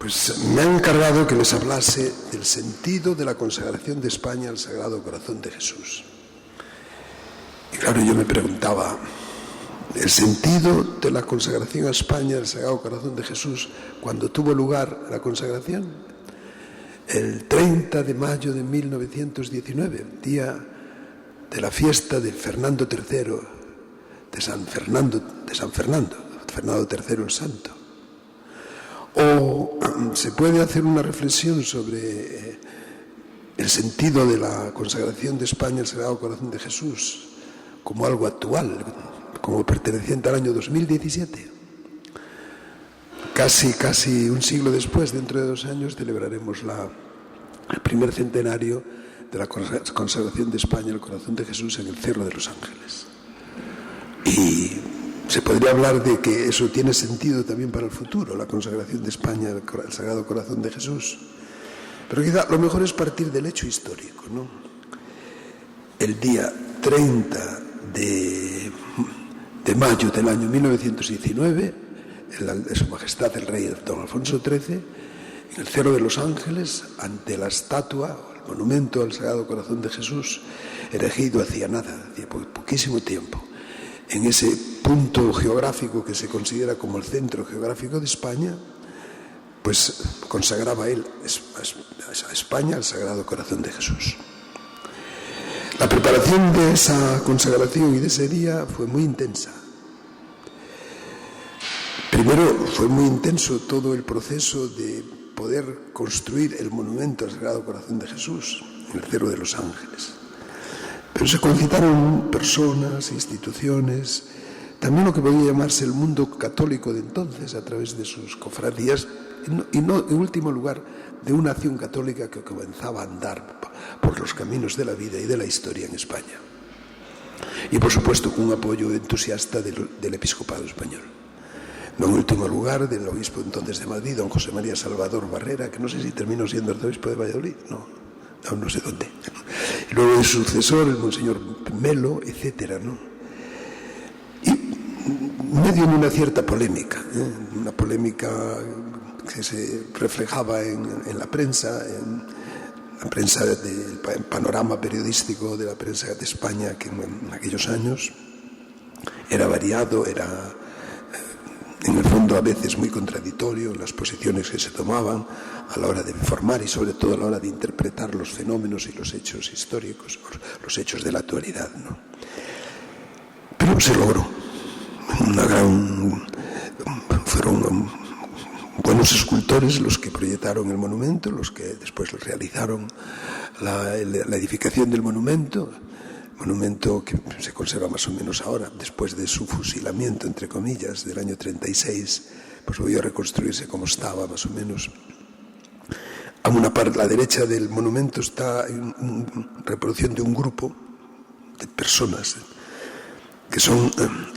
Pues me han encargado que les hablase del sentido de la consagración de España al Sagrado Corazón de Jesús. Y claro, yo me preguntaba, el sentido de la consagración a España al Sagrado Corazón de Jesús, cuando tuvo lugar la consagración, el 30 de mayo de 1919, día de la fiesta de Fernando III, de San Fernando III el Santo. O se puede hacer una reflexión sobre el sentido de la consagración de España al Sagrado Corazón de Jesús como algo actual, como perteneciente al año 2017. Casi un siglo después, dentro de 2 años, celebraremos el primer centenario de la consagración de España al Corazón de Jesús en el Cerro de los Ángeles. Y se podría hablar de que eso tiene sentido también para el futuro, la consagración de España al Sagrado Corazón de Jesús. Pero quizá lo mejor es partir del hecho histórico, ¿no? El día 30 de mayo del año 1919, Su Majestad el Rey Don Alfonso XIII, en el Cerro de los Ángeles, ante la estatua, el monumento al Sagrado Corazón de Jesús, erigido hacía poquísimo tiempo, en ese punto geográfico que se considera como el centro geográfico de España, pues consagraba él a España al Sagrado Corazón de Jesús. La preparación de esa consagración y de ese día fue muy intensa. Primero fue muy intenso todo el proceso de poder construir el monumento al Sagrado Corazón de Jesús en el Cerro de los Ángeles. Pero se concitaron personas, instituciones, también lo que podía llamarse el mundo católico de entonces a través de sus cofradías y no en último lugar de una acción católica que comenzaba a andar por los caminos de la vida y de la historia en España. Y por supuesto con un apoyo entusiasta del episcopado español. No en último lugar del obispo entonces de Madrid, don José María Salvador Barrera, que no sé si terminó siendo arzobispo de Valladolid, no sé dónde. Y luego de su sucesor, el monseñor Melo, etcétera, ¿no? Y medio en una cierta polémica, una polémica que se reflejaba en la prensa, en la prensa del panorama periodístico de la prensa de España, que en aquellos años era variado, era en el fondo a veces muy contradictorio en las posiciones que se tomaban a la hora de informar y sobre todo a la hora de interpretar los fenómenos y los hechos históricos, los hechos de la actualidad, ¿no? Pero se logró. Fueron buenos escultores los que proyectaron el monumento, los que después realizaron la edificación del monumento que se conserva más o menos ahora, después de su fusilamiento, entre comillas, del año 36, pues volvió a reconstruirse como estaba, más o menos. A una parte, a la derecha del monumento, está una reproducción de un grupo de personas que son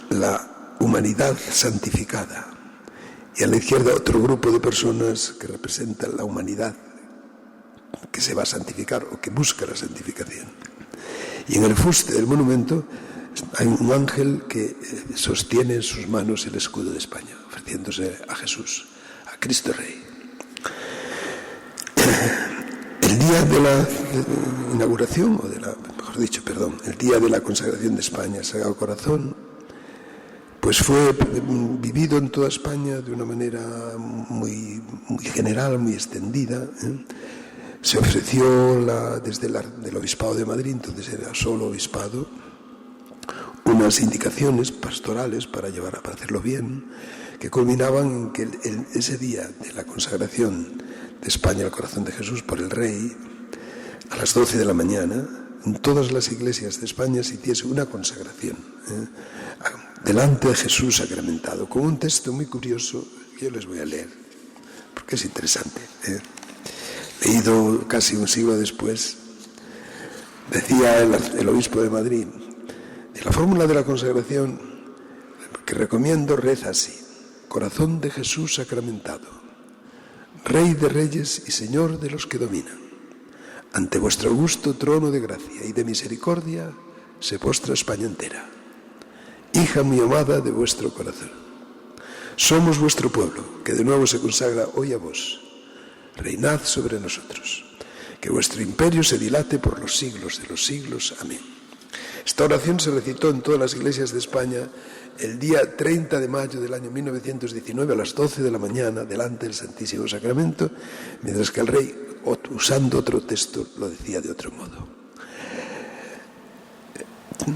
la humanidad santificada. Y a la izquierda otro grupo de personas que representan la humanidad que se va a santificar o que busca la santificación. Y en el fuste del monumento hay un ángel que sostiene en sus manos el escudo de España, ofreciéndose a Jesús, a Cristo Rey. El día de la inauguración, el día de la consagración de España al Sagrado Corazón, pues fue vivido en toda España de una manera muy general, muy extendida. Se ofreció desde el Obispado de Madrid, entonces era solo Obispado, unas indicaciones pastorales para hacerlo bien, que culminaban en que ese día de la consagración de España al Corazón de Jesús por el Rey, a las 12 de la mañana, en todas las iglesias de España se hiciese una consagración delante de Jesús sacramentado, con un texto muy curioso que yo les voy a leer, porque es interesante. Leído casi un siglo después, decía el obispo de Madrid, y la fórmula de la consagración que recomiendo reza así: Corazón de Jesús sacramentado, Rey de reyes y Señor de los que dominan, ante vuestro augusto trono de gracia y de misericordia se postra España entera. Hija muy amada de vuestro corazón, somos vuestro pueblo, que de nuevo se consagra hoy a vos, reinad sobre nosotros. Que vuestro imperio se dilate por los siglos de los siglos. Amén. Esta oración se recitó en todas las iglesias de España el día 30 de mayo del año 1919 a las 12 de la mañana delante del Santísimo Sacramento, mientras que el rey, usando otro texto, lo decía de otro modo.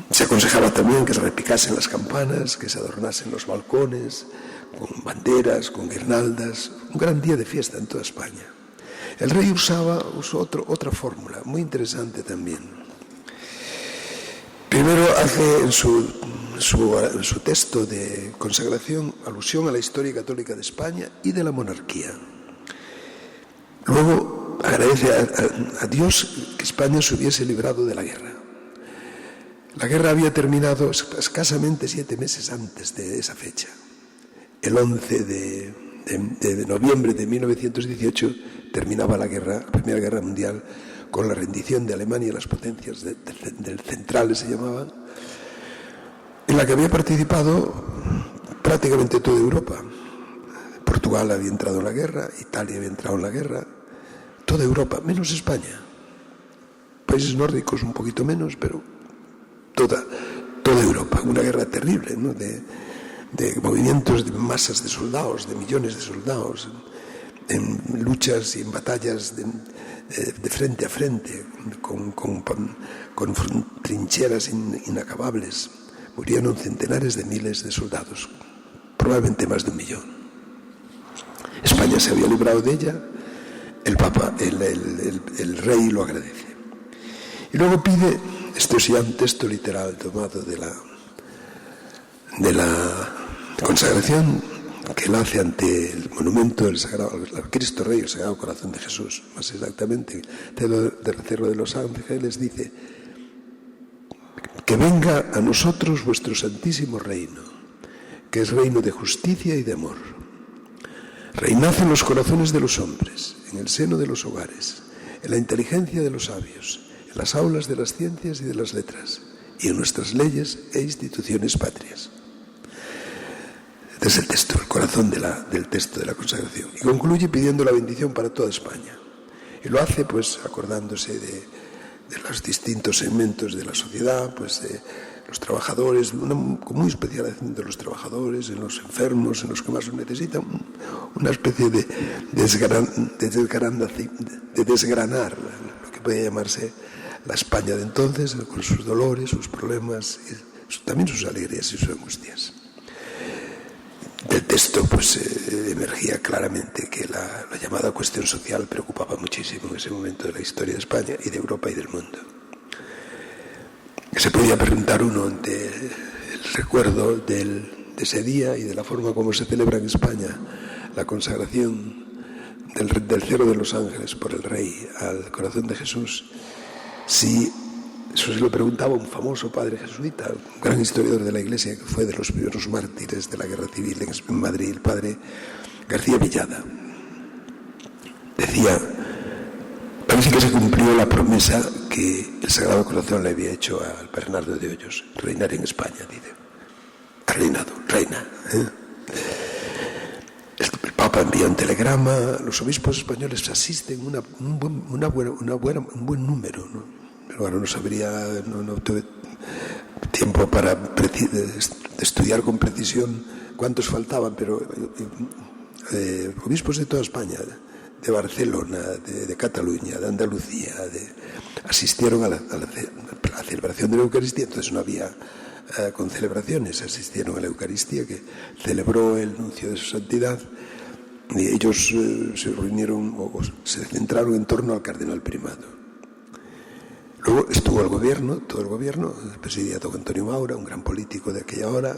Se aconsejaba también que se repicasen las campanas, que se adornasen los balcones con banderas, con guirnaldas, un gran día de fiesta en toda España. El rey usó otra fórmula muy interesante también. Primero hace en su texto de consagración alusión a la historia católica de España y de la monarquía. Luego agradece a Dios que España se hubiese librado de la guerra. La guerra había terminado escasamente 7 meses antes de esa fecha. El 11 de noviembre de 1918 terminaba la Primera Guerra Mundial, con la rendición de Alemania y las potencias del centrales se llamaban, en la que había participado prácticamente toda Europa. Portugal había entrado en la guerra, Italia había entrado en la guerra, toda Europa, menos España. Países nórdicos un poquito menos, pero toda Europa. Una guerra terrible, ¿no? de movimientos, de masas de soldados, de millones de soldados, en luchas y en batallas de frente a frente, con trincheras inacabables. Murieron centenares de miles de soldados, probablemente más de 1 millón. España se había librado de ella, el Papa, el rey lo agradece. Y luego pide, esto es ya un texto literal tomado de la consagración, que él hace ante el monumento del Cristo Rey, el Sagrado Corazón de Jesús, más exactamente, del Cerro de los Ángeles, dice: que venga a nosotros vuestro santísimo reino, que es reino de justicia y de amor. Reinad en los corazones de los hombres, en el seno de los hogares, en la inteligencia de los sabios, en las aulas de las ciencias y de las letras, y en nuestras leyes e instituciones patrias. Este es el texto, el corazón del texto de la consagración. Y concluye pidiendo la bendición para toda España. Y lo hace, pues, acordándose de los distintos segmentos de la sociedad, pues, de los trabajadores, con muy especial acento de los trabajadores, en los enfermos, en los que más lo necesitan, una especie de desgranar lo que puede llamarse la España de entonces, con sus dolores, sus problemas, y también sus alegrías y sus angustias. Del texto pues emergía claramente que la llamada cuestión social preocupaba muchísimo en ese momento de la historia de España y de Europa y del mundo. Se podía preguntar uno ante el recuerdo de ese día y de la forma como se celebra en España la consagración del Cerro de los Ángeles por el Rey al Corazón de Jesús, si eso se lo preguntaba un famoso padre jesuita, un gran historiador de la Iglesia, que fue de los primeros mártires de la Guerra Civil en Madrid, el padre García Villada. Decía: parece que se cumplió la promesa que el Sagrado Corazón le había hecho al Bernardo de Hoyos, reinar en España, dice. Ha reinado, reina. El Papa envía un telegrama, los obispos españoles asisten, un buen número, ¿no? Pero ahora no tuve tiempo para estudiar con precisión cuántos faltaban, pero obispos de toda España, de Barcelona, de Cataluña, de Andalucía, asistieron a la celebración de la Eucaristía. Entonces no había concelebraciones, asistieron a la Eucaristía que celebró el nuncio de su santidad, y ellos se reunieron o se centraron en torno al cardenal primado. Luego estuvo el gobierno, todo el gobierno, presidía don Antonio Maura, un gran político de aquella hora,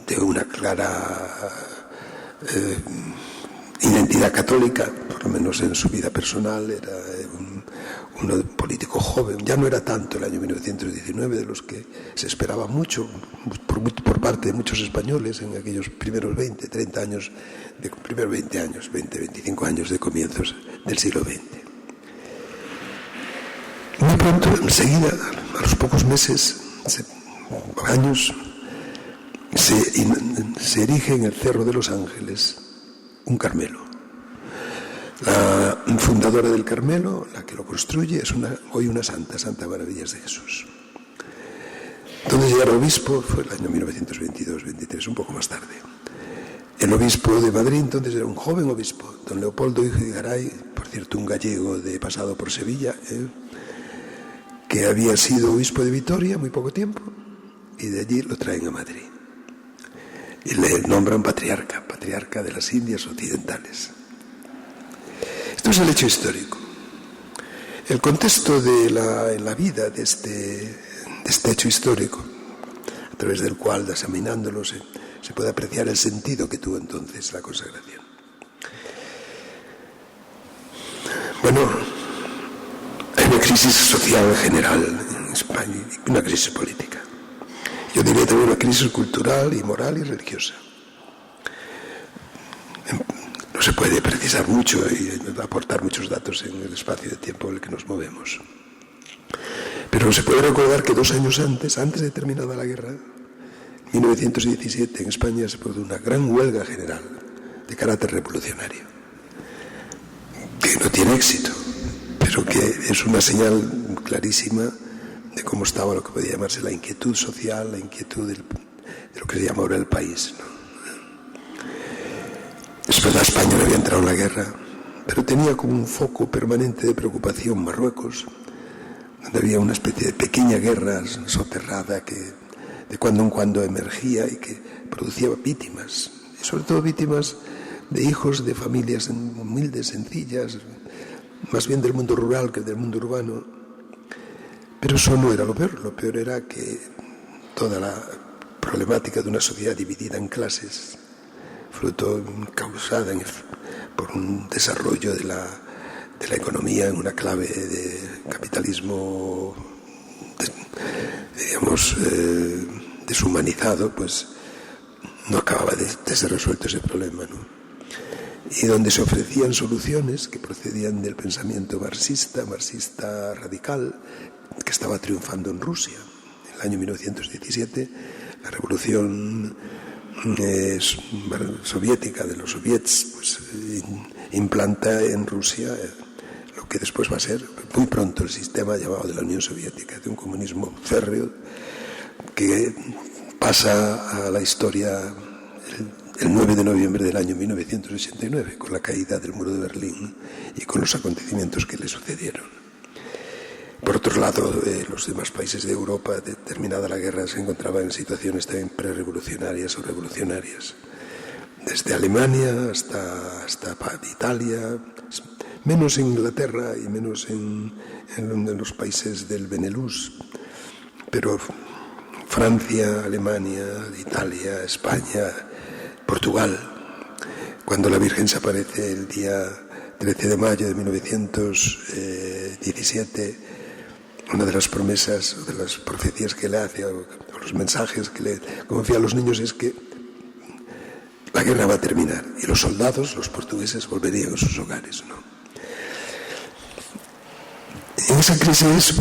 de una clara identidad católica, por lo menos en su vida personal. Era un político joven, ya no era tanto el año 1919, de los que se esperaba mucho por parte de muchos españoles en aquellos primeros 20, 30 años, primeros 20, 25 años de comienzos del siglo XX. Muy pronto, enseguida, a los pocos meses, años, se erige en el Cerro de los Ángeles un Carmelo. La fundadora del Carmelo, la que lo construye, es hoy una santa, Santa Maravillas de Jesús. Entonces ya era obispo, fue el año 1922-23, un poco más tarde. El obispo de Madrid entonces era un joven obispo, don Leopoldo Garay, por cierto un gallego de pasado por Sevilla, que había sido obispo de Vitoria muy poco tiempo, y de allí lo traen a Madrid. Y le nombran patriarca de las Indias Occidentales. Esto es el hecho histórico. El contexto de la vida de este hecho histórico, a través del cual, examinándolo, se puede apreciar el sentido que tuvo entonces la consagración. Bueno, hay una crisis social general en España y una crisis política. Yo diría también una crisis cultural y moral y religiosa. No se puede precisar mucho y aportar muchos datos en el espacio de tiempo en el que nos movemos. Pero se puede recordar que 2 años antes de terminada la guerra, en 1917 en España se produjo una gran huelga general de carácter revolucionario, que no tiene éxito, pero que es una señal clarísima de cómo estaba lo que podía llamarse la inquietud social, la inquietud de lo que se llama ahora el país, ¿no? Es verdad, España no había entrado en la guerra, pero tenía como un foco permanente de preocupación Marruecos, donde había una especie de pequeña guerra soterrada que de cuando en cuando emergía y que producía víctimas, y sobre todo víctimas de hijos de familias humildes, sencillas, más bien del mundo rural que del mundo urbano. Pero eso no era lo peor era que toda la problemática de una sociedad dividida en clases, fruto causada por un desarrollo de la economía en una clave de capitalismo, deshumanizado, pues no acababa de ser resuelto ese problema, ¿no? Y donde se ofrecían soluciones que procedían del pensamiento marxista radical, que estaba triunfando en Rusia. En el año 1917, la revolución soviética de los soviets pues, implanta en Rusia lo que después va a ser muy pronto el sistema llamado de la Unión Soviética, de un comunismo férreo que pasa a la historia el 9 de noviembre del año 1989, con la caída del muro de Berlín y con los acontecimientos que le sucedieron. Por otro lado, los demás países de Europa, terminada la guerra, se encontraban en situaciones también prerevolucionarias o revolucionarias. Desde Alemania hasta Italia, menos en Inglaterra y menos en los países del Benelux, pero Francia, Alemania, Italia, España, Portugal. Cuando la Virgen se aparece el día 13 de mayo de 1917, una de las promesas, de las profecías que le hace, o los mensajes que le confía a los niños es que la guerra va a terminar y los soldados, los portugueses, volverían a sus hogares, ¿no? En esa crisis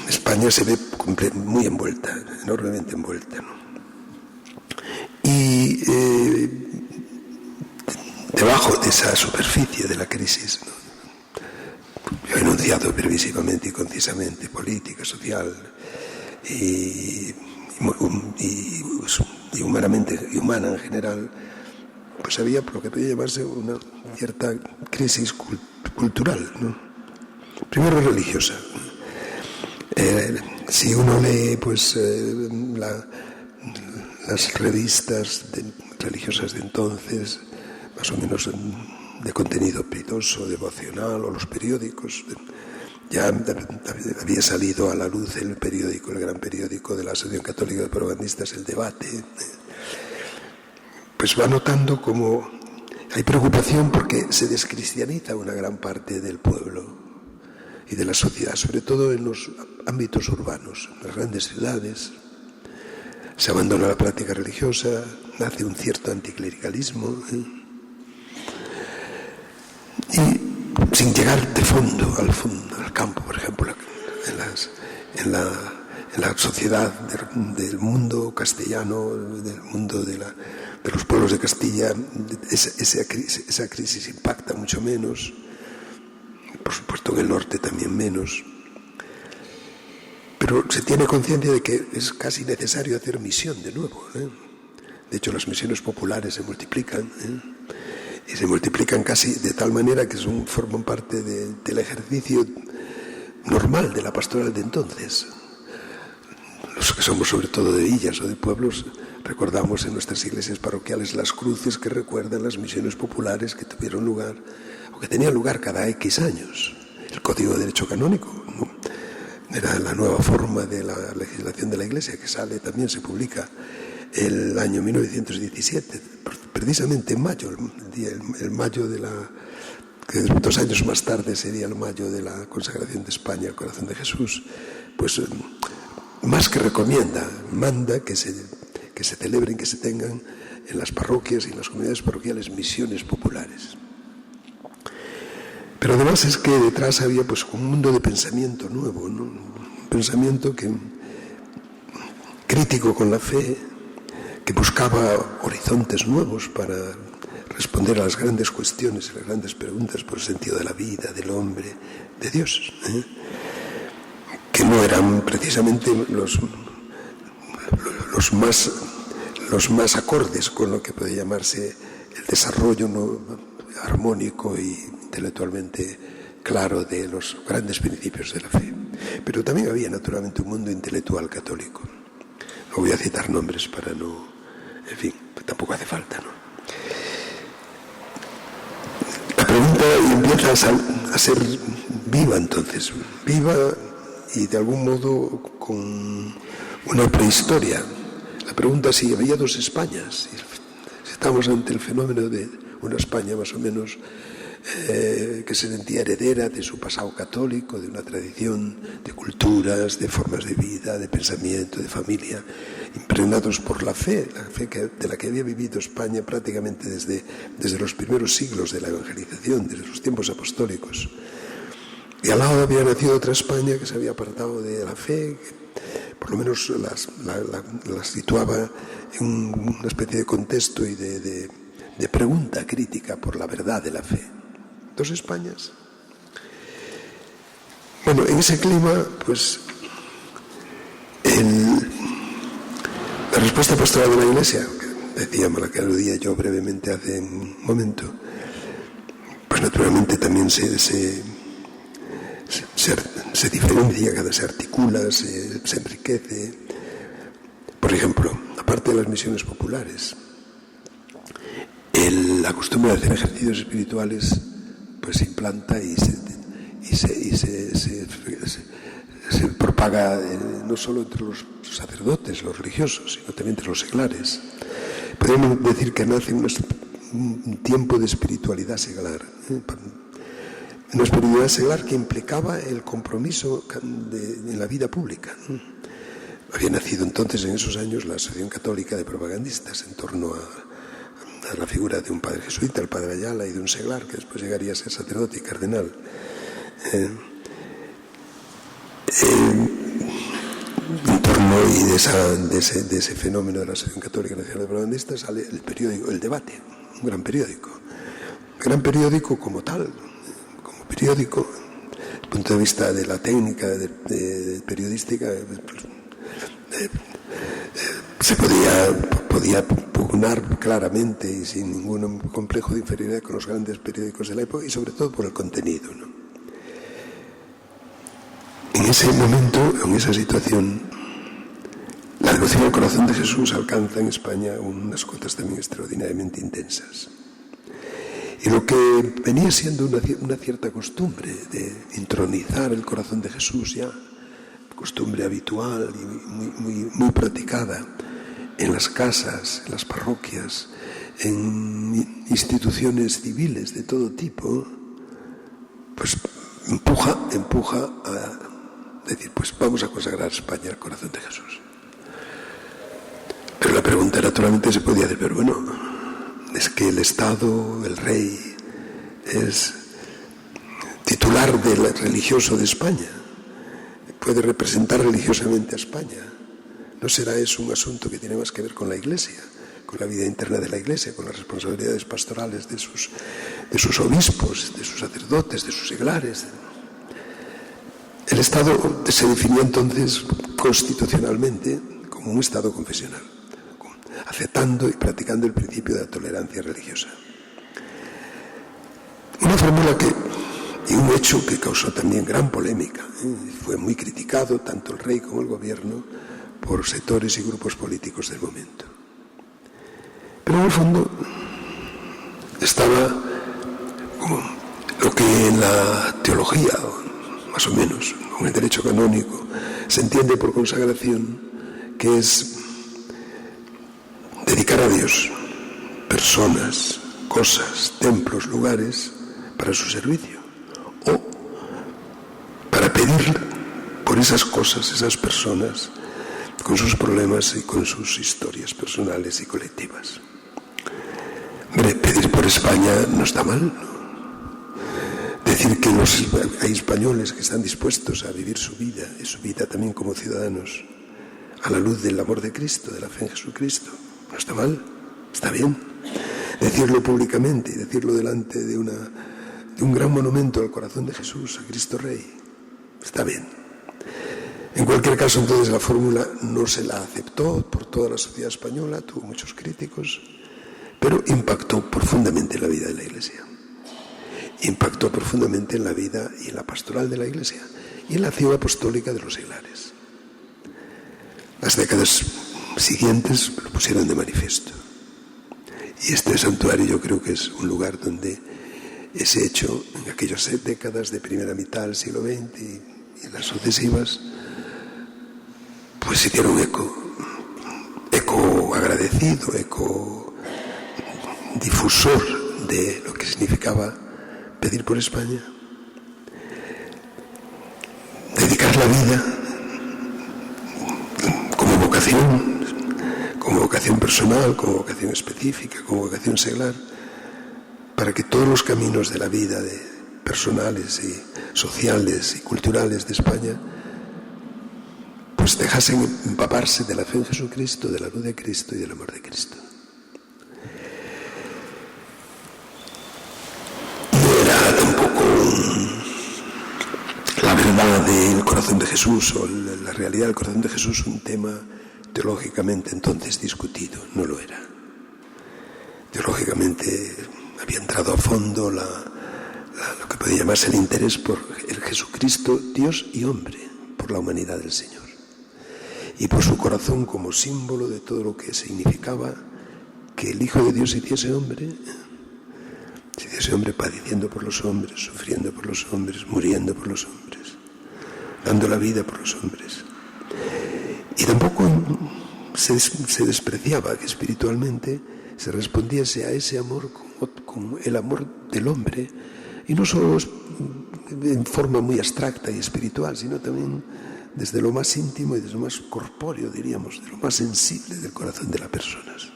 España se ve muy envuelta, enormemente envuelta, ¿no? Y debajo de esa superficie de la crisis, ¿no? Yo he enunciado previsivamente y concisamente política, social y humana en general, pues había lo que podía llamarse una cierta crisis cultural, ¿no? Primero religiosa. Si uno lee pues las revistas religiosas de entonces, más o menos de contenido piadoso, devocional, o los periódicos, ya había salido a la luz el gran periódico de la Asociación Católica de Propagandistas, El Debate, pues va notando como hay preocupación porque se descristianiza una gran parte del pueblo y de la sociedad, sobre todo en los ámbitos urbanos, en las grandes ciudades. Se abandona la práctica religiosa, nace un cierto anticlericalismo, y sin llegar de fondo al campo, por ejemplo, en la sociedad del mundo castellano, del mundo de los pueblos de Castilla, esa crisis impacta mucho menos, tanto en el norte también menos. Pero se tiene conciencia de que es casi necesario hacer misión de nuevo, ¿eh? De hecho, las misiones populares se multiplican, y se multiplican casi de tal manera que forman parte del ejercicio normal de la pastoral de entonces. Los que somos sobre todo de villas o de pueblos, recordamos en nuestras iglesias parroquiales las cruces que recuerdan las misiones populares que tuvieron lugar, o que tenían lugar cada X años. El Código de Derecho Canónico, ¿no? Era la nueva forma de la legislación de la Iglesia, que también se publica el año 1917, precisamente en mayo, el mayo que 2 años más tarde sería el mayo de la consagración de España al corazón de Jesús. Pues más que recomienda, manda que se celebren, que se tengan en las parroquias y en las comunidades parroquiales misiones populares. Pero además es que detrás había pues un mundo de pensamiento nuevo, ¿no? Un pensamiento crítico con la fe, que buscaba horizontes nuevos para responder a las grandes cuestiones y las grandes preguntas por el sentido de la vida, del hombre, de Dios, ¿eh? Que no eran precisamente los más acordes con lo que puede llamarse el desarrollo, ¿no?, armónico y intelectualmente claro de los grandes principios de la fe. Pero también había naturalmente un mundo intelectual católico. No voy a citar nombres para no... En fin, tampoco hace falta, ¿no? La pregunta empieza a ser viva entonces, viva y de algún modo con una prehistoria. La pregunta es si había 2 Españas, si estamos ante el fenómeno de una España más o menos que se sentía heredera de su pasado católico, de una tradición de culturas, de formas de vida, de pensamiento, de familia, impregnados por la fe de la que había vivido España prácticamente desde los primeros siglos de la evangelización, desde los tiempos apostólicos. Y al lado había nacido otra España que se había apartado de la fe, que por lo menos las situaba en una especie de contexto y de pregunta crítica por la verdad de la fe. 2 Españas. Bueno, en ese clima, pues, la respuesta pastoral de la Iglesia, que decíamos, la que aludía yo brevemente hace un momento, pues naturalmente también se diferencia, se articula, se enriquece. Por ejemplo, aparte de las misiones populares, la costumbre de hacer ejercicios espirituales pues se implanta y se propaga no solo entre los sacerdotes, los religiosos, sino también entre los seglares. Podemos decir que nace un tiempo de espiritualidad seglar, una espiritualidad seglar que implicaba el compromiso en la vida pública. Había nacido entonces en esos años la Asociación Católica de Propagandistas en torno a la figura de un padre jesuita, el padre Ayala, y de un seglar que después llegaría a ser sacerdote y cardenal. En torno y de ese fenómeno de la Asociación Católica Nacional de Propagandistas sale el periódico El Debate, un gran periódico como tal, como periódico, desde el punto de vista de la técnica de periodística, se podía pugnar claramente y sin ningún complejo de inferioridad con los grandes periódicos de la época y sobre todo por el contenido, ¿no? En ese momento, en esa situación, la devoción al corazón de Jesús alcanza en España unas cotas también extraordinariamente intensas. Y lo que venía siendo una cierta costumbre de intronizar el corazón de Jesús ya, costumbre habitual y muy practicada en las casas, en las parroquias, en instituciones civiles de todo tipo, pues empuja a decir, pues vamos a consagrar España al corazón de Jesús. Pero la pregunta naturalmente se podía hacer, pero bueno, es que el Estado, el rey, es titular del religioso de España, puede representar religiosamente a España. ¿No será eso un asunto que tiene más que ver con la Iglesia, con la vida interna de la Iglesia, con las responsabilidades pastorales de sus obispos, de sus sacerdotes, de sus seglares? El Estado se definió entonces constitucionalmente como un Estado confesional, aceptando y practicando el principio de la tolerancia religiosa. Una fórmula y un hecho que causó también gran polémica. Fue muy criticado tanto el rey como el gobierno por sectores y grupos políticos del momento. Pero en el fondo estaba como lo que en la teología, más o menos, en el derecho canónico, se entiende por consagración, que es dedicar a Dios personas, cosas, templos, lugares para su servicio, o para pedir por esas cosas, esas personas, con sus problemas y con sus historias personales y colectivas. Hombre, pedir por España no está mal, ¿no? Decir que hay españoles que están dispuestos a vivir su vida, y su vida también como ciudadanos, a la luz del amor de Cristo, de la fe en Jesucristo, no está mal, está bien. Decirlo públicamente y decirlo delante de un gran monumento al corazón de Jesús, a Cristo Rey, está bien. En cualquier caso, entonces, la fórmula no se la aceptó por toda la sociedad española, tuvo muchos críticos, pero impactó profundamente en la vida de la Iglesia. Impactó profundamente en la vida y en la pastoral de la Iglesia y en la acción apostólica de los seglares. Las décadas siguientes lo pusieron de manifiesto. Y este santuario yo creo que es un lugar donde ese hecho, en aquellas décadas de primera mitad del siglo XX y en las sucesivas, pues hicieron eco agradecido, eco difusor de lo que significaba pedir por España, dedicar la vida como vocación personal, como vocación específica, como vocación seglar, para que todos los caminos de la vida personales y sociales y culturales de España pues dejasen empaparse de la fe en Jesucristo, de la luz de Cristo y del amor de Cristo. La verdad del corazón de Jesús o la realidad del corazón de Jesús un tema teológicamente entonces discutido, no lo era. Teológicamente había entrado a fondo lo que podía llamarse el interés por el Jesucristo, Dios y hombre, por la humanidad del Señor y por su corazón como símbolo de todo lo que significaba que el Hijo de Dios se hiciese hombre padeciendo por los hombres, sufriendo por los hombres, muriendo por los hombres, dando la vida por los hombres. Y tampoco se despreciaba que espiritualmente se respondiese a ese amor con el amor del hombre, y no solo en forma muy abstracta y espiritual, sino también desde lo más íntimo y desde lo más corpóreo, diríamos, de lo más sensible del corazón de las personas.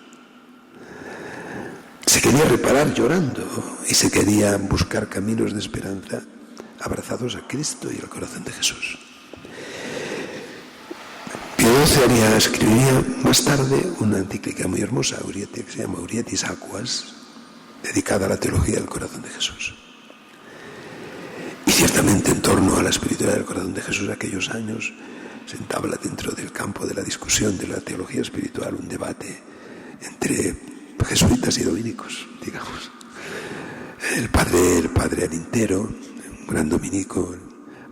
Se quería reparar llorando y se quería buscar caminos de esperanza abrazados a Cristo y al corazón de Jesús. Pío XII escribiría más tarde una encíclica muy hermosa, que se llama Aurietis Aquas, dedicada a la teología del corazón de Jesús. Y ciertamente en torno a la espiritualidad del corazón de Jesús aquellos años se entabla dentro del campo de la discusión de la teología espiritual un debate entre jesuitas y dominicos, digamos. El padre Alintero, un gran dominico,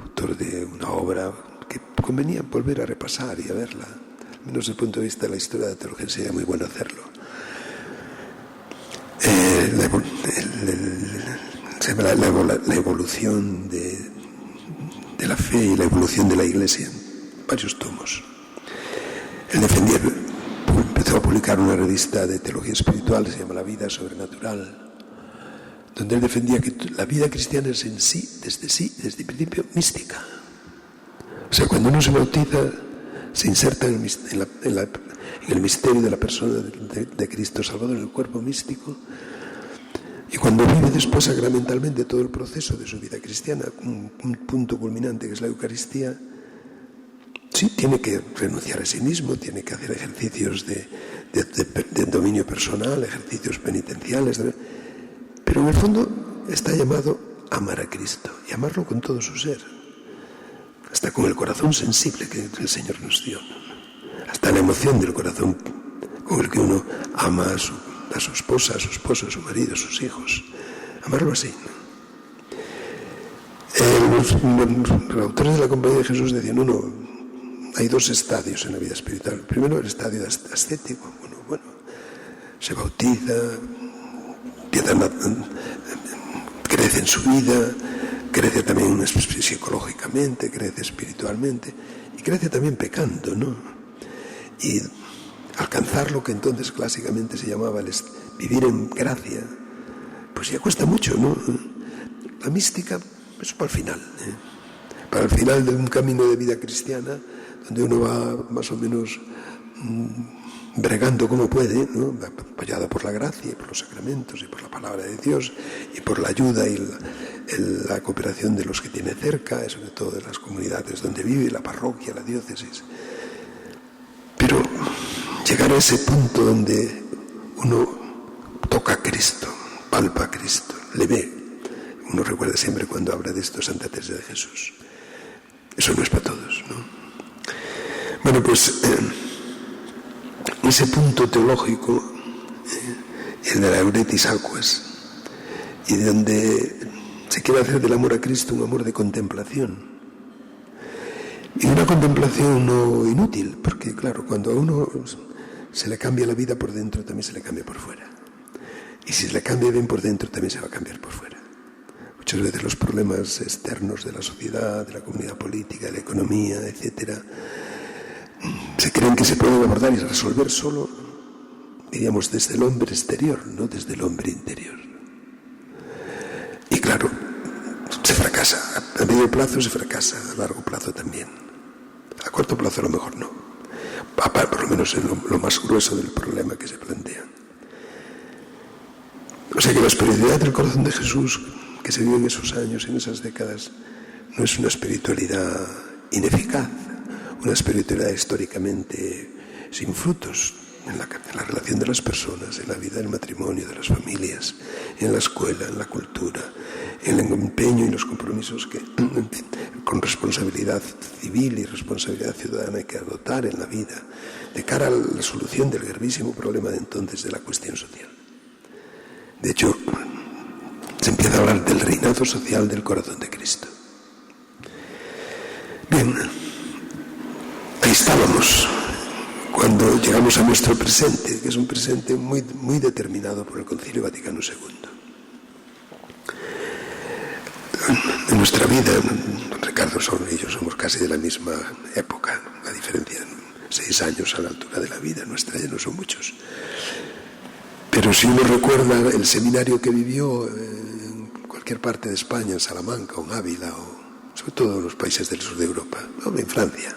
autor de una obra que convenía volver a repasar y a verla, al menos desde el punto de vista de la historia de la teología sería muy bueno hacerlo. La evolución de la fe y la evolución de la Iglesia, varios tomos. Él empezó a publicar una revista de teología espiritual, se llama La Vida Sobrenatural, donde él defendía que la vida cristiana es en sí, desde el principio, mística. O sea, cuando uno se bautiza, se inserta en el misterio de la persona de Cristo Salvador, en el cuerpo místico, y cuando vive después sacramentalmente todo el proceso de su vida cristiana, un punto culminante que es la Eucaristía, sí, tiene que renunciar a sí mismo, tiene que hacer ejercicios de dominio personal, ejercicios penitenciales, pero en el fondo está llamado a amar a Cristo y amarlo con todo su ser. hasta con el corazón sensible que el Señor nos dio, hasta la emoción del corazón con el que uno ama a su esposa, a su esposo, a su marido, a sus hijos. Amarlo así, ¿no? Los autores de la Compañía de Jesús decían, hay dos estadios en la vida espiritual. Primero, el estadio ascético. Bueno, se bautiza, crece en su vida, crece también psicológicamente, crece espiritualmente y crece también pecando, ¿no? Y alcanzar lo que entonces clásicamente se llamaba vivir en gracia, pues ya cuesta mucho, ¿no? La mística, eso para el final, para el final de un camino de vida cristiana, donde uno va más o menos bregando como puede, ¿no? Apoyado por la gracia y por los sacramentos y por la palabra de Dios y por la ayuda y la cooperación de los que tiene cerca, sobre todo de las comunidades donde vive, la parroquia, la diócesis. Pero llegar a ese punto donde uno toca a Cristo, palpa a Cristo, le ve. Uno recuerda siempre cuando habla de esto Santa Teresa de Jesús. Eso no es para todos, ¿no? Bueno, pues ese punto teológico, el de la Euretis Aquas, y donde se quiere hacer del amor a Cristo un amor de contemplación. Y una contemplación no inútil, porque claro, cuando a uno se le cambia la vida por dentro, también se le cambia por fuera. Y si se le cambia bien por dentro, también se va a cambiar por fuera. Muchas veces los problemas externos de la sociedad, de la comunidad política, de la economía, etcétera, se creen que se pueden abordar y resolver solo, diríamos, desde el hombre exterior, no desde el hombre interior. Y claro, se fracasa. A medio plazo se fracasa, a largo plazo también. A corto plazo a lo mejor no. Por lo menos en lo más grueso del problema que se plantea. O sea que la espiritualidad del corazón de Jesús que se vive en esos años, en esas décadas, no es una espiritualidad ineficaz, una espiritualidad históricamente sin frutos en la relación de las personas, en la vida del matrimonio, de las familias, en la escuela, en la cultura, en el empeño y los compromisos que con responsabilidad civil y responsabilidad ciudadana hay que adoptar en la vida de cara a la solución del gravísimo problema de entonces de la cuestión social. De hecho, se empieza a hablar del reinado social del corazón de Cristo. Bien, ahí estábamos cuando llegamos a nuestro presente, que es un presente muy, muy determinado por el Concilio Vaticano II. En nuestra vida, Ricardo y yo somos casi de la misma época, la diferencia, 6 años a la altura de la vida, nuestra ya no son muchos. Pero si uno recuerda el seminario que vivió en cualquier parte de España, en Salamanca o en Ávila, o sobre todo en los países del sur de Europa, o en Francia,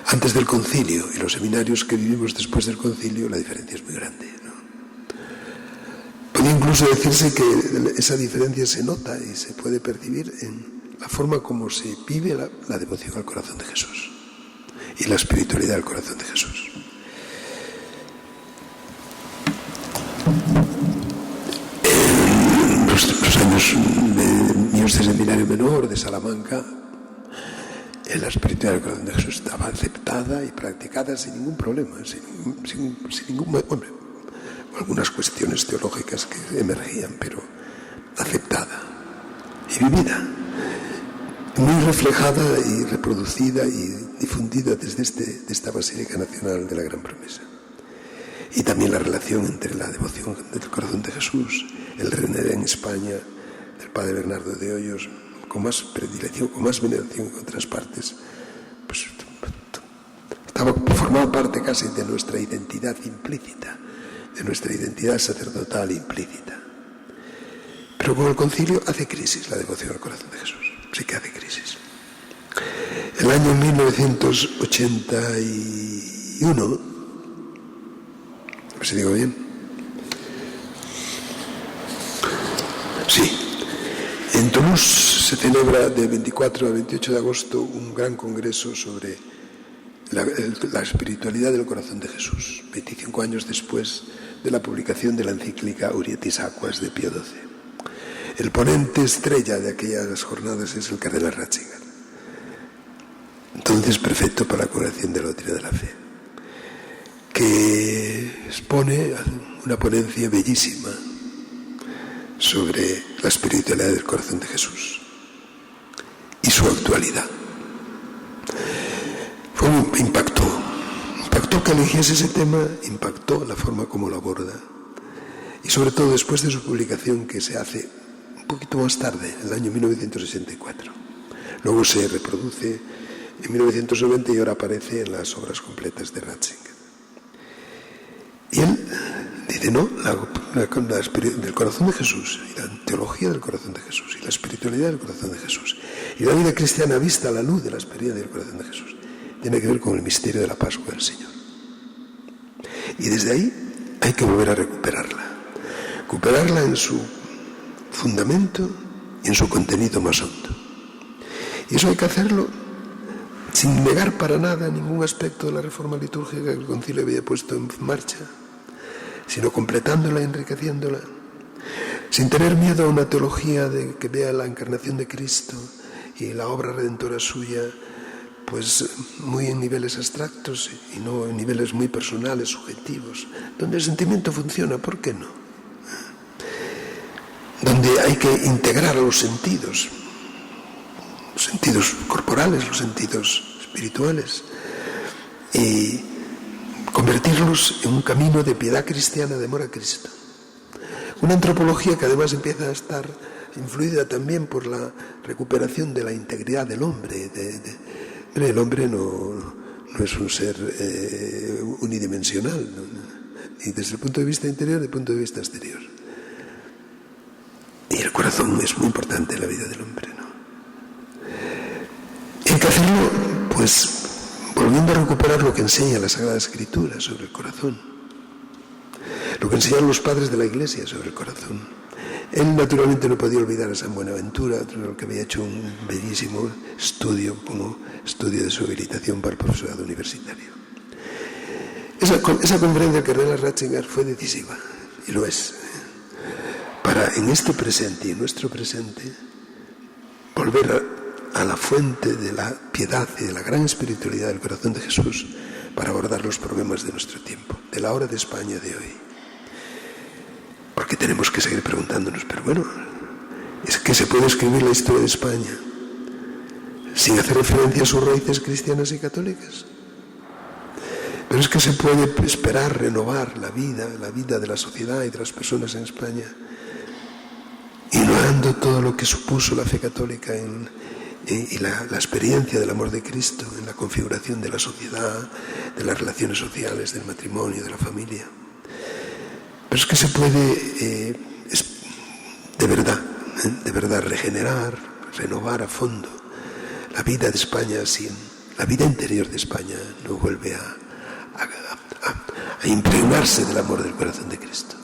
antes del concilio y los seminarios que vivimos después del concilio, la diferencia es muy grande, ¿no? Puede incluso decirse que esa diferencia se nota y se puede percibir en la forma como se vive la devoción al corazón de Jesús y la espiritualidad del corazón de Jesús. En los años míos de seminario menor de Salamanca, la espiritualidad del corazón de Jesús estaba aceptada y practicada sin ningún problema, sin ningún... Hombre, algunas cuestiones teológicas que emergían, pero aceptada y vivida, muy reflejada y reproducida y difundida desde esta Basílica Nacional de la Gran Promesa. Y también la relación entre la devoción del corazón de Jesús, el rené en España del padre Bernardo de Hoyos, con más predilección, con más veneración que en otras partes, pues formaba parte casi de nuestra identidad implícita, de nuestra identidad sacerdotal implícita. Pero con el concilio hace crisis la devoción al corazón de Jesús, sí que hace crisis. El año 1981, a ver si digo bien, sí, en Toulouse se celebra de 24 a 28 de agosto un gran congreso sobre la espiritualidad del corazón de Jesús, 25 años después de la publicación de la encíclica Aurietis Aquas de Pío XII. El ponente estrella de aquellas jornadas es el cardenal Ratzinger. entonces perfecto para la curación de la doctrina de la fe, que expone una ponencia bellísima sobre la espiritualidad del corazón de Jesús y su actualidad. Impactó que eligiese ese tema, impactó la forma como lo aborda, y sobre todo después de su publicación, que se hace un poquito más tarde, en el año 1964. Luego se reproduce en 1990 y ahora aparece en las obras completas de Ratzinger. Y él dice, no, del corazón de Jesús, y la teología del corazón de Jesús, y la espiritualidad del corazón de Jesús, y la vida cristiana vista a la luz de la experiencia del corazón de Jesús, tiene que ver con el misterio de la Pascua del Señor. Y desde ahí hay que volver a recuperarla en su fundamento y en su contenido más hondo. Y eso hay que hacerlo sin negar para nada ningún aspecto de la reforma litúrgica que el concilio había puesto en marcha, sino completándola y enriqueciéndola, sin tener miedo a una teología que vea la encarnación de Cristo y la obra redentora suya pues muy en niveles abstractos y no en niveles muy personales, subjetivos, donde el sentimiento funciona, ¿por qué no? Donde hay que integrar los sentidos corporales, los sentidos espirituales, y convertirlos en un camino de piedad cristiana, de amor a Cristo. Una antropología que además empieza a estar influida también por la recuperación de la integridad del hombre. El hombre no es un ser unidimensional, ni desde el punto de vista interior ni desde el punto de vista exterior. Y el corazón es muy importante en la vida del hombre, ¿no? Y hay que hacerlo, pues, volviendo a recuperar lo que enseña la Sagrada Escritura sobre el corazón, lo que enseñan los padres de la Iglesia sobre el corazón. Él naturalmente no podía olvidar a San Buenaventura, que había hecho un bellísimo estudio como estudio de su habilitación para el profesorado universitario. Esa conferencia del cardenal Ratzinger fue decisiva, y lo es, para en este presente y en nuestro presente volver a la fuente de la piedad y de la gran espiritualidad del corazón de Jesús para abordar los problemas de nuestro tiempo, de la hora de España de hoy. Porque tenemos que seguir preguntándonos, pero bueno, ¿es que se puede escribir la historia de España sin hacer referencia a sus raíces cristianas y católicas? Pero es que se puede esperar renovar la vida de la sociedad y de las personas en España, ignorando todo lo que supuso la fe católica y la experiencia del amor de Cristo en la configuración de la sociedad, de las relaciones sociales, del matrimonio, de la familia. Pero es que se puede de verdad regenerar, renovar a fondo la vida de España si la vida interior de España no vuelve a impregnarse del amor del corazón de Cristo.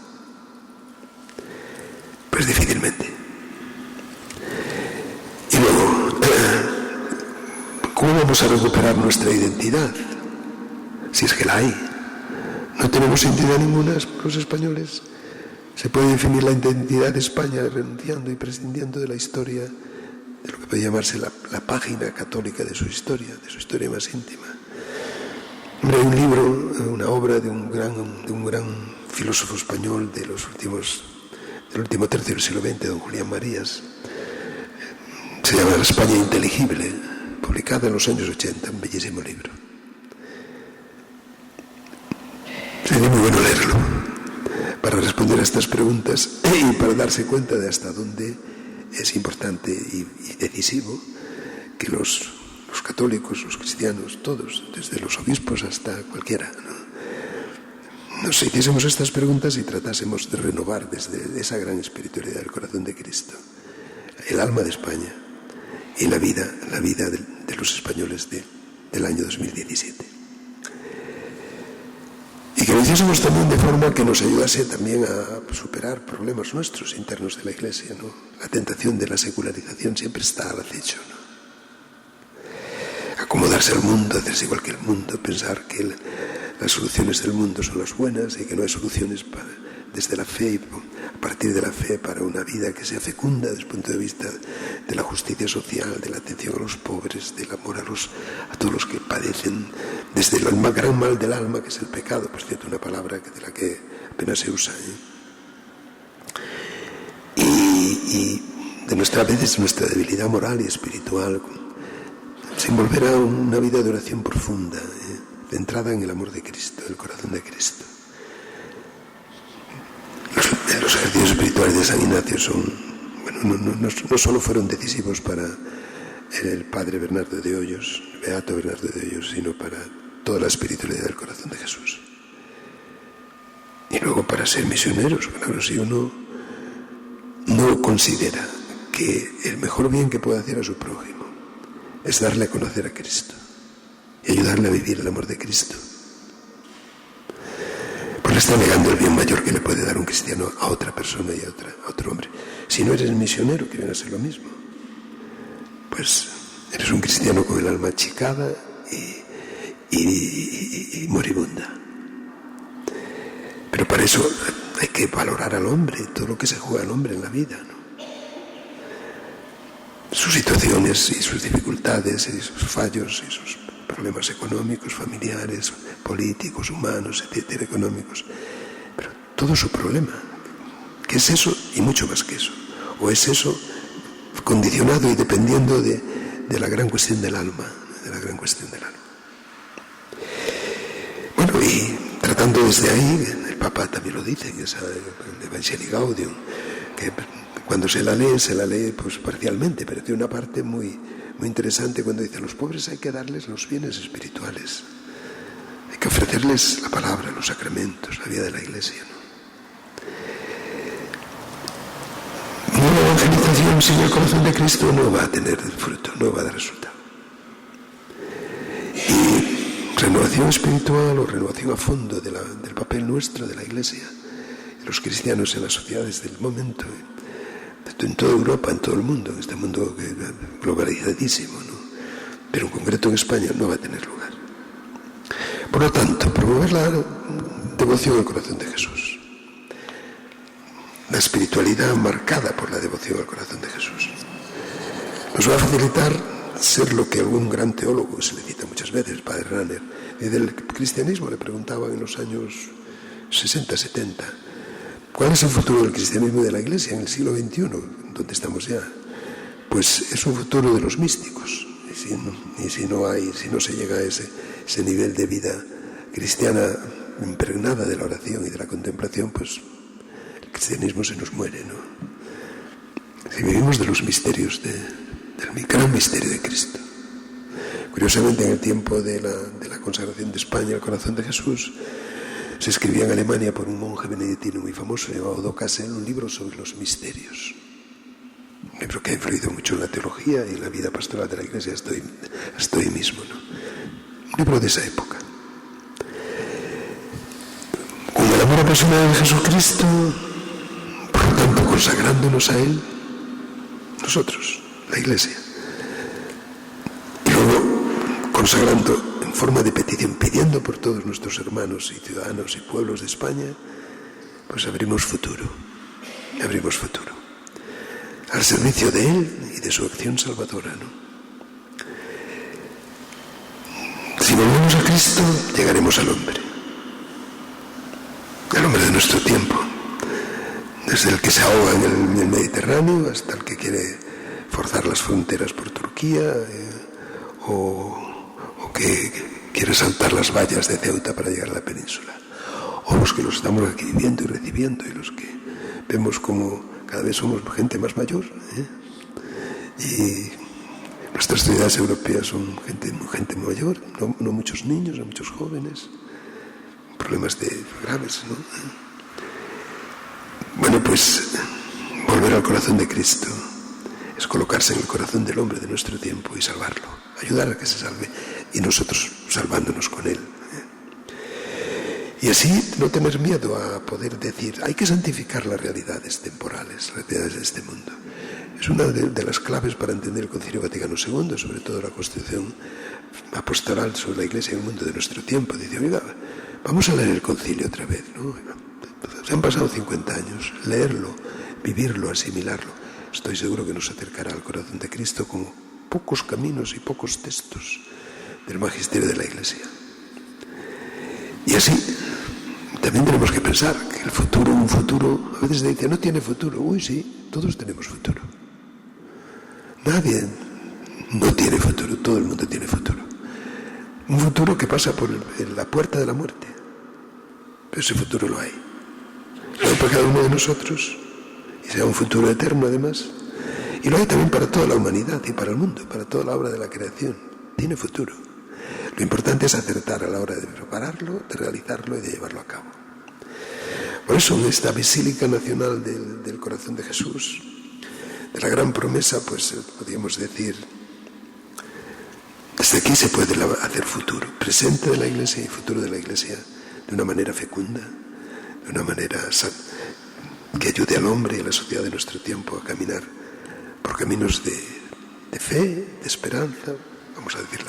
Pues difícilmente. Y luego, ¿cómo vamos a recuperar nuestra identidad? Si es que la hay. No tenemos identidad ninguna los españoles. Se puede definir la identidad de España renunciando y prescindiendo de la historia, de lo que puede llamarse la página católica de su historia más íntima. Hombre, hay un libro, una obra de un gran filósofo español del último tercio del siglo XX, don Julián Marías. Se llama La España inteligible, publicada en los años 80, un bellísimo libro. Sería muy bueno leerlo para responder a estas preguntas y para darse cuenta de hasta dónde es importante y decisivo que los católicos, los cristianos, todos, desde los obispos hasta cualquiera, nos hiciésemos estas preguntas y tratásemos de renovar desde esa gran espiritualidad del corazón de Cristo el alma de España y la vida de los españoles del año 2017. Y que lo hiciésemos también de forma que nos ayudase también a superar problemas nuestros internos de la Iglesia, ¿no? La tentación de la secularización siempre está al acecho, ¿no? Acomodarse al mundo, hacerse igual que el mundo, pensar que las soluciones del mundo son las buenas y que no hay soluciones desde la fe, a partir de la fe, para una vida que sea fecunda desde el punto de vista de la justicia social, de la atención a los pobres, del amor a todos los que padecen, desde el gran mal del alma, que es el pecado, por cierto, una palabra de la que apenas se usa, y de a veces nuestra debilidad moral y espiritual, sin volver a una vida de oración profunda, centrada en el amor de Cristo, el corazón de Cristo. Los ejercicios espirituales de San Ignacio no solo fueron decisivos para el padre Bernardo de Hoyos, el beato Bernardo de Hoyos, sino para toda la espiritualidad del corazón de Jesús. Y luego para ser misioneros, claro, si uno no considera que el mejor bien que puede hacer a su prójimo es darle a conocer a Cristo y ayudarle a vivir el amor de Cristo, pues le está negando el bien mayor que le puede dar un cristiano a otra persona y a otro hombre. Si no eres misionero, que viene a ser lo mismo, pues eres un cristiano con el alma achicada y moribunda. Pero para eso hay que valorar al hombre, todo lo que se juega al hombre en la vida, ¿no? Sus situaciones y sus dificultades y sus fallos y sus problemas económicos, familiares, políticos, humanos, etcétera, económicos. Pero todo su problema, que es eso y mucho más que eso. O es eso condicionado y dependiendo de la gran cuestión del alma, Bueno, y tratando desde ahí, el Papa también lo dice en el Evangelii Gaudium, que cuando se la lee pues parcialmente, pero tiene una parte muy interesante cuando dice: a los pobres hay que darles los bienes espirituales, hay que ofrecerles la palabra, los sacramentos, la vida de la Iglesia, ¿no? Una evangelización sin el corazón de Cristo no va a tener fruto, no va a dar resultado. Y renovación espiritual o renovación a fondo del papel nuestro, de la Iglesia, de los cristianos en las sociedades del momento, en toda Europa, en todo el mundo, en este mundo globalizadísimo, ¿no? Pero en concreto en España no va a tener lugar. Por lo tanto, promover la devoción al corazón de Jesús, la espiritualidad marcada por la devoción al corazón de Jesús, nos va a facilitar ser lo que algún gran teólogo, se le cita muchas veces, el padre Ranner, y del cristianismo le preguntaban en los años 60, 70, ¿cuál es el futuro del cristianismo y de la Iglesia en el siglo XXI, donde estamos ya? Pues es un futuro de los místicos. Y si no se llega a ese nivel de vida cristiana impregnada de la oración y de la contemplación, pues el cristianismo se nos muere, ¿no? Si vivimos de los misterios, del gran misterio de Cristo. Curiosamente, en el tiempo de la consagración de España al corazón de Jesús, se escribía en Alemania por un monje benedictino muy famoso llamado Odo Kassel un libro sobre los misterios. Un libro que ha influido mucho en la teología y en la vida pastoral de la Iglesia hasta hoy mismo, ¿no? Un libro de esa época. Con el amor apasionado de Jesucristo, por lo tanto consagrándonos a Él, nosotros, la Iglesia. Y luego consagrando en forma de petición, pidiendo por todos nuestros hermanos y ciudadanos y pueblos de España, pues abrimos futuro, al servicio de Él y de su acción salvadora, ¿no? Si volvemos a Cristo, llegaremos al hombre de nuestro tiempo, desde el que se ahoga en el Mediterráneo hasta el que quiere forzar las fronteras por Turquía, o que quiere saltar las vallas de Ceuta para llegar a la península, o los que los estamos aquí viviendo y recibiendo, y los que vemos como cada vez somos gente más mayor, y nuestras ciudades europeas son gente mayor, no muchos niños, no muchos jóvenes, problemas graves, ¿no? Bueno, pues volver al corazón de Cristo es colocarse en el corazón del hombre de nuestro tiempo y salvarlo, ayudar a que se salve, y nosotros salvándonos con él. Y así no tener miedo a poder decir, hay que santificar las realidades temporales, las realidades de este mundo. Es una de las claves para entender el Concilio Vaticano II, sobre todo la Constitución Apostoral sobre la Iglesia y el mundo de nuestro tiempo. Dice, oiga, vamos a leer el concilio otra vez, ¿no? Se han pasado 50 años. Leerlo, vivirlo, asimilarlo, estoy seguro que nos acercará al corazón de Cristo como pocos caminos y pocos textos del magisterio de la Iglesia. Y así, también tenemos que pensar que el futuro, un futuro, a veces se dice, no tiene futuro. Uy, sí, todos tenemos futuro. Nadie no tiene futuro, todo el mundo tiene futuro. Un futuro que pasa por la puerta de la muerte. Pero ese futuro lo hay. Lo hay para cada uno de nosotros, y será un futuro eterno además. Y lo hay también para toda la humanidad y para el mundo, para toda la obra de la creación. Tiene futuro. Lo importante es acertar a la hora de prepararlo, de realizarlo y de llevarlo a cabo. Por eso en esta Basílica Nacional del Corazón de Jesús, de la gran promesa, pues podríamos decir, desde aquí se puede hacer futuro, presente de la Iglesia y futuro de la Iglesia, de una manera fecunda, de una manera que ayude al hombre y a la sociedad de nuestro tiempo a caminar por caminos de fe, de esperanza, vamos a decir,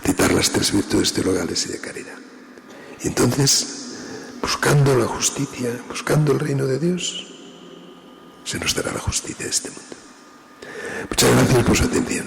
citar las 3 virtudes teologales y de caridad. Y entonces, buscando la justicia, buscando el reino de Dios, se nos dará la justicia de este mundo. Muchas gracias por su atención.